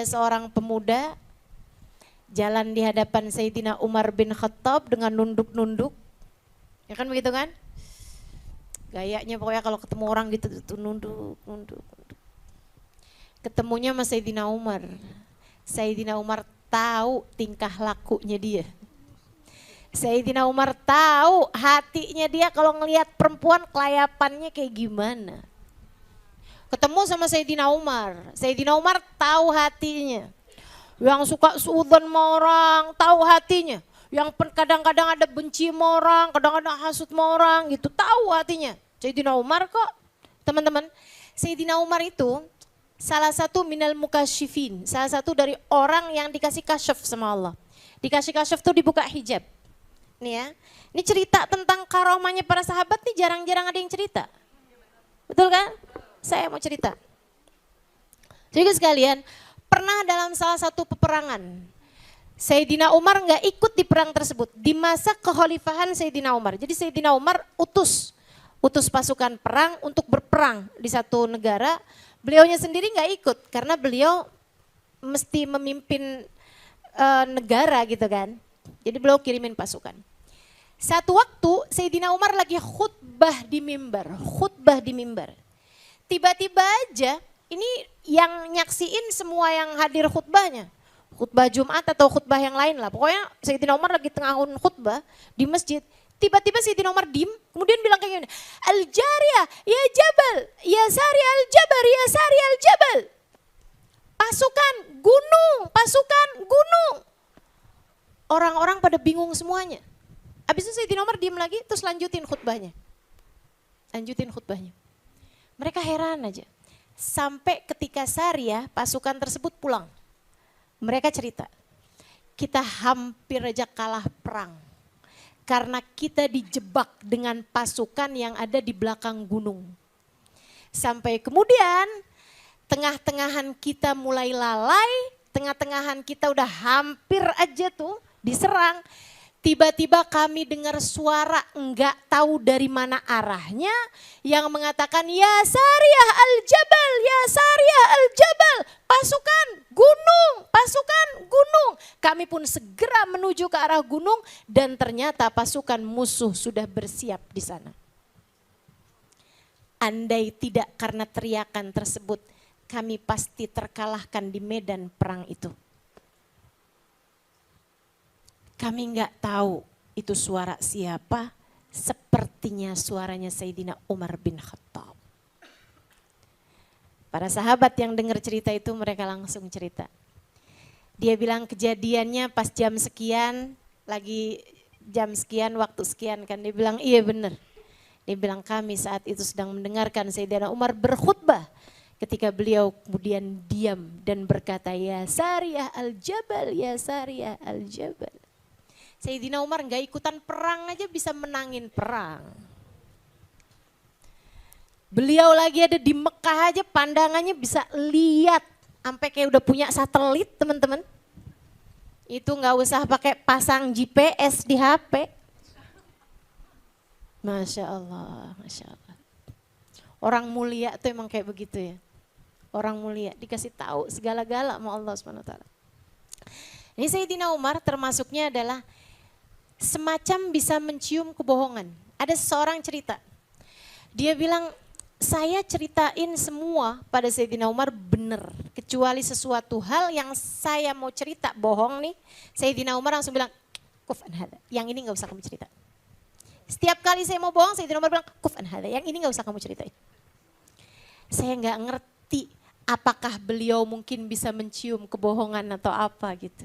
ada seorang pemuda jalan di hadapan Sayyidina Umar bin Khattab dengan nunduk-nunduk. Ya kan begitu kan? Gayanya pokoknya kalau ketemu orang gitu tuh nunduk. Ketemunya sama Sayyidina Umar. Sayyidina Umar tahu tingkah lakunya dia. Sayyidina Umar tahu hatinya dia kalau ngelihat perempuan kelayapannya kayak gimana. Ketemu sama Sayyidina Umar. Sayyidina Umar tahu hatinya. Yang suka suudzon sama orang, tahu hatinya. Yang kadang-kadang ada benci sama orang, kadang-kadang hasut sama orang gitu, tahu hatinya. Sayyidina Umar kok, teman-teman. Sayyidina Umar itu salah satu minal mukasyifin, salah satu dari orang yang dikasih kasyaf sama Allah. Dikasih kasyaf tuh dibuka hijab. Nih ya, ini cerita tentang karomahnya para sahabat nih jarang-jarang ada yang cerita. Betul kan? Saya mau cerita. Jadi sekalian, pernah dalam salah satu peperangan, Sayyidina Umar nggak ikut di perang tersebut di masa kekhalifahan Sayyidina Umar. Jadi Sayyidina Umar utus pasukan perang untuk berperang di satu negara. Beliaunya sendiri nggak ikut karena beliau mesti memimpin negara gitu kan. Jadi beliau kirimin pasukan. Satu waktu Sayyidina Umar lagi khutbah di mimbar. Tiba-tiba aja ini yang nyaksiin semua yang hadir khutbahnya. Khutbah Jumat atau khutbah yang lain lah. Pokoknya Sayyidina Umar lagi tengah khutbah di masjid. Tiba-tiba Sayyidina Umar diem, kemudian bilang kayak gini, Al-Jariyah, ya Jabal, ya Sari Al-Jabar, ya Sari Al-Jabal. Pasukan gunung. Orang-orang pada bingung semuanya. Habis itu Sayyidina Umar diem lagi, terus lanjutin khutbahnya. Mereka heran aja. Sampai ketika Sariyah, pasukan tersebut pulang. Mereka cerita, kita hampir aja kalah perang. Karena kita dijebak dengan pasukan yang ada di belakang gunung. Sampai kemudian tengah-tengahan kita mulai lalai, tengah-tengahan kita udah hampir aja tuh diserang. Tiba-tiba kami dengar suara enggak tahu dari mana arahnya yang mengatakan ya Sariyah Al-Jabal, ya Sariyah Al-Jabal, pasukan gunung. Kami pun segera menuju ke arah gunung dan ternyata pasukan musuh sudah bersiap di sana. Andai tidak karena teriakan tersebut, kami pasti terkalahkan di medan perang itu. Kami nggak tahu itu suara siapa, sepertinya suaranya Sayyidina Umar bin Khattab. Para sahabat yang dengar cerita itu mereka langsung cerita. Dia bilang kejadiannya pas jam sekian, lagi jam sekian, waktu sekian kan. Dia bilang iya benar. Dia bilang kami saat itu sedang mendengarkan Sayyidina Umar berkhutbah. Ketika beliau kemudian diam dan berkata ya Sariyah Al-Jabal, ya Sariyah Al-Jabal. Sayyidina Umar nggak ikutan perang aja bisa menangin perang. Beliau lagi ada di Mekah aja pandangannya bisa lihat sampai kayak udah punya satelit teman-teman. Itu nggak usah pakai pasang GPS di HP. Masya Allah, Masya Allah. Orang mulia tuh emang kayak begitu ya. Orang mulia dikasih tahu segala-gala sama Allah SWT. Ini Sayyidina Umar termasuknya adalah semacam bisa mencium kebohongan. Ada seseorang cerita, dia bilang saya ceritain semua pada Sayyidina Umar benar. Kecuali sesuatu hal yang saya mau cerita bohong nih, Sayyidina Umar langsung bilang, kuf'an hadha, yang ini gak usah kamu cerita. Setiap kali saya mau bohong, Sayyidina Umar bilang, kuf'an hadha, yang ini gak usah kamu ceritain. Saya gak ngerti apakah beliau mungkin bisa mencium kebohongan atau apa gitu.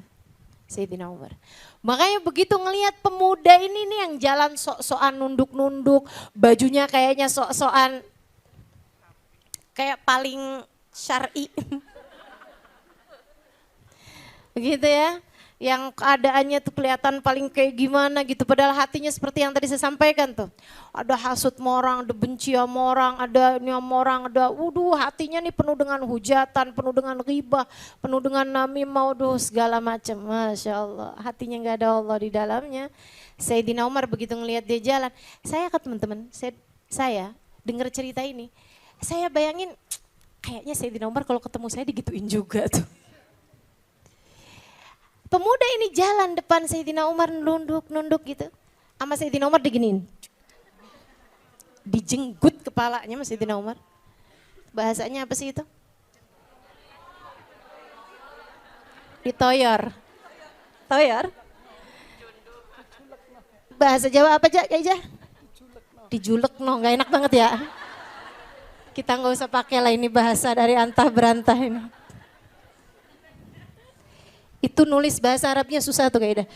Sayyidina Umar. Makanya begitu ngelihat pemuda ini nih yang jalan sok-sokan nunduk-nunduk, bajunya kayaknya sok-sokan kayak paling syar'i. Begitu ya. Yang keadaannya tuh kelihatan paling kayak gimana gitu. Padahal hatinya seperti yang tadi saya sampaikan tuh. Ada hasut sama orang, ada benci sama orang, ada ini sama orang, ada hatinya nih penuh dengan hujatan, penuh dengan ghibah, penuh dengan namimah, segala macam. Masya Allah, hatinya gak ada Allah di dalamnya. Sayyidina Umar begitu ngelihat dia jalan. Saya teman-teman, saya dengar cerita ini. Saya bayangin kayaknya Sayyidina Umar kalau ketemu saya digituin juga tuh. Pemuda ini jalan depan Sayyidina Umar nunduk gitu. Sama Sayyidina Umar diginiin. Dijenggut kepalanya sama Sayyidina Umar. Bahasanya apa sih itu? Ditoyor. Toyor? Bahasa Jawa apa aja kayaknya? Dijulek no, gak enak banget ya. Kita nggak usah pakai lah, ini bahasa dari antah berantah ini. Itu nulis bahasa Arabnya susah tuh kayaknya.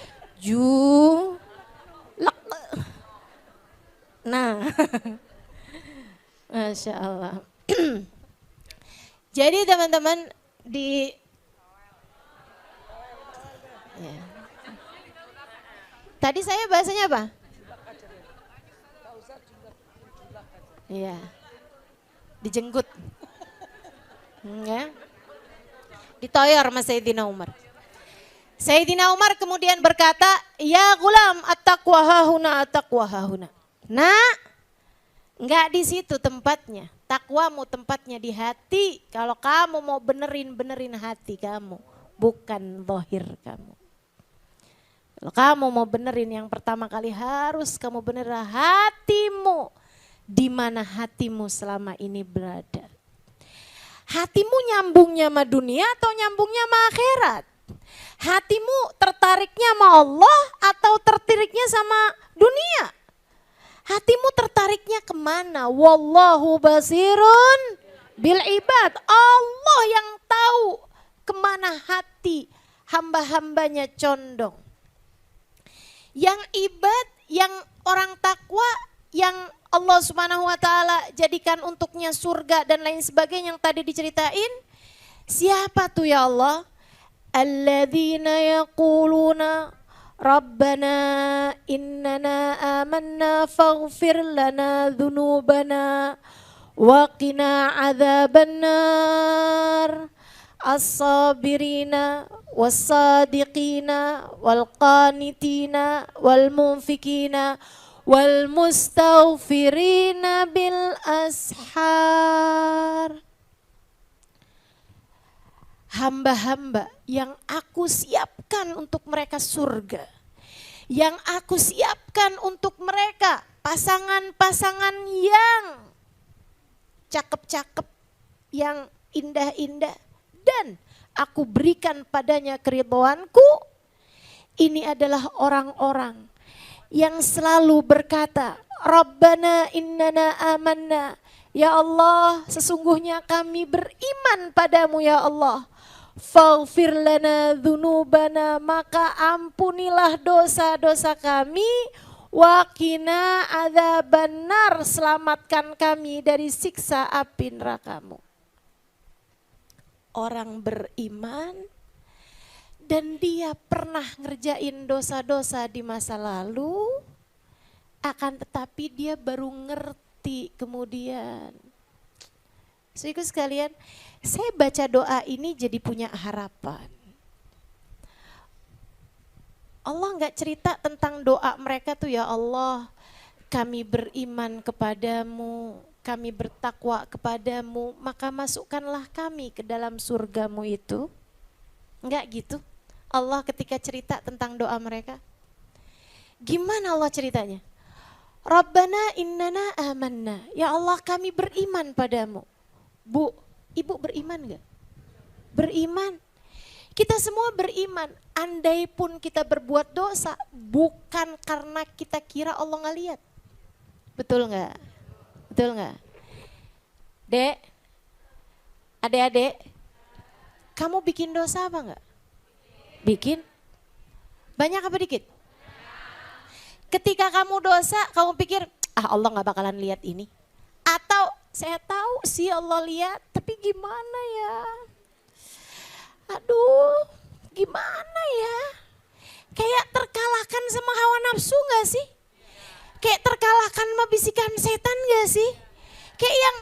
Nah, Masya Allah. Jadi teman-teman ya. Tadi saya bahasanya apa? Iya. Dijenggut. Ya. Ditoyor sama Sayyidina Umar. Sayyidina Umar kemudian berkata, "Ya gulam, at-taqwa hahuna, at-taqwa hahuna." Nah, enggak di situ tempatnya. Takwamu tempatnya di hati. Kalau kamu mau benerin hati kamu, bukan zahir kamu. Kalau kamu mau benerin, yang pertama kali harus kamu benerin hatimu. Di mana hatimu selama ini berada. Hatimu nyambungnya sama dunia atau nyambungnya sama akhirat? Hatimu tertariknya sama Allah atau tertariknya sama dunia? Hatimu tertariknya kemana? Wallahu basirun bil ibad. Allah yang tahu kemana hati hamba-hambanya condong. Yang ibad, yang orang takwa, yang Allah Subhanahu wa taala jadikan untuknya surga dan lain sebagainya yang tadi diceritain. Siapa tuh ya Allah? Alladzina yaquluna Rabbana innana amanna faghfir lana dhunubana wa qina adzabannar. As-sabirina was-sadiqina wal-qanitina wal-munfikina wal mustaghfirina bil ashar. Hamba-hamba yang aku siapkan untuk mereka surga, yang aku siapkan untuk mereka pasangan-pasangan yang cakep-cakep, yang indah-indah, dan aku berikan padanya keridhoanku. Ini adalah orang-orang yang selalu berkata, Rabbana innana amanna. Ya Allah, sesungguhnya kami beriman padamu ya Allah. Faghfir lana dzunubana, maka ampunilah dosa-dosa kami. Wa qina adzabannar, selamatkan kami dari siksa api neraka-Mu. Orang beriman dan dia pernah ngerjain dosa-dosa di masa lalu, akan tetapi dia baru ngerti kemudian. Saudaraku sekalian, saya baca doa ini jadi punya harapan. Allah nggak cerita tentang doa mereka tuh, ya Allah, kami beriman kepadamu, kami bertakwa kepadamu, maka masukkanlah kami ke dalam surgamu itu. Enggak gitu. Allah ketika cerita tentang doa mereka. Gimana Allah ceritanya? Rabbana innana amanna. Ya Allah, kami beriman padamu. Bu, ibu beriman enggak? Beriman. Kita semua beriman. Andai pun kita berbuat dosa, bukan karena kita kira Allah nggak lihat. Betul enggak? Betul enggak? Dek, adik-adik, kamu bikin dosa apa enggak? Bikin? Banyak apa dikit? Ketika kamu dosa, kamu pikir, Allah nggak bakalan lihat ini. Atau saya tahu sih Allah lihat, tapi gimana ya? Aduh, gimana ya? Kayak terkalahkan sama hawa nafsu nggak sih? Kayak terkalahkan sama bisikan setan nggak sih? Kayak yang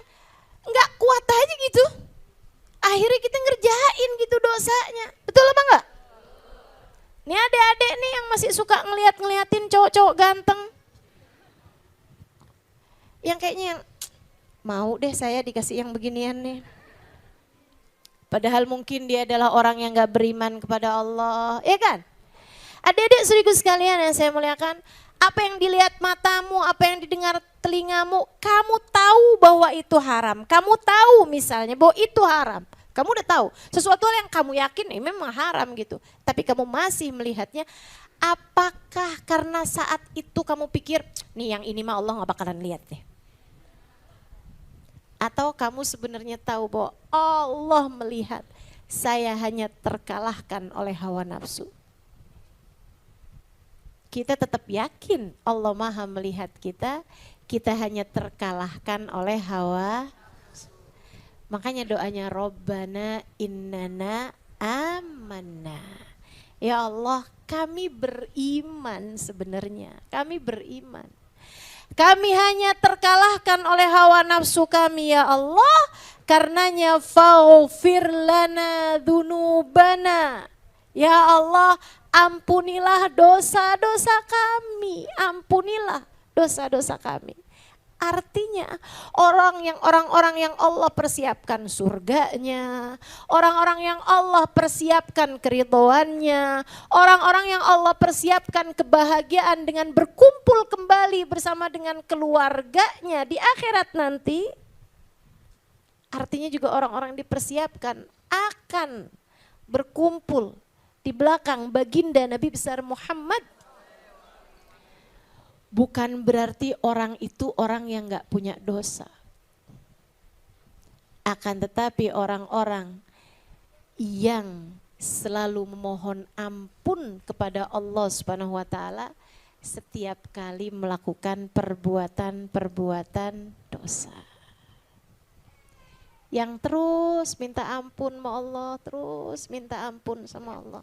nggak kuat aja gitu. Akhirnya kita ngerjain gitu dosanya. Betul apa enggak? Ini adik-adik nih yang masih suka ngeliatin cowok-cowok ganteng. Yang kayaknya yang mau deh saya dikasih yang beginian nih. Padahal mungkin dia adalah orang yang gak beriman kepada Allah, ya kan? Adik-adik saudaraku sekalian yang saya muliakan, apa yang dilihat matamu, apa yang didengar telingamu, kamu tahu bahwa itu haram. Kamu tahu misalnya bahwa itu haram. Kamu udah tahu sesuatu hal yang kamu yakin memang haram gitu. Tapi kamu masih melihatnya. Apakah karena saat itu kamu pikir, nih yang ini mah Allah gak bakalan lihat deh. Atau kamu sebenarnya tahu bahwa Allah melihat, saya hanya terkalahkan oleh hawa nafsu. Kita tetap yakin Allah Maha melihat kita, kita hanya terkalahkan oleh hawa. Makanya doanya Robbana innana amanna. Ya Allah, kami beriman sebenarnya, kami beriman. Kami hanya terkalahkan oleh hawa nafsu kami ya Allah, karenanya faghfir lana dzunubana. Ya Allah, ampunilah dosa-dosa kami, ampunilah dosa-dosa kami. Artinya orang-orang yang Allah persiapkan surganya, orang-orang yang Allah persiapkan keridhoannya, orang-orang yang Allah persiapkan kebahagiaan dengan berkumpul kembali bersama dengan keluarganya di akhirat nanti. Artinya juga orang-orang dipersiapkan akan berkumpul di belakang baginda Nabi besar Muhammad. Bukan berarti orang itu orang yang gak punya dosa. Akan tetapi orang-orang yang selalu memohon ampun kepada Allah Subhanahu wa taala setiap kali melakukan perbuatan-perbuatan dosa. Yang terus minta ampun sama Allah, terus minta ampun sama Allah.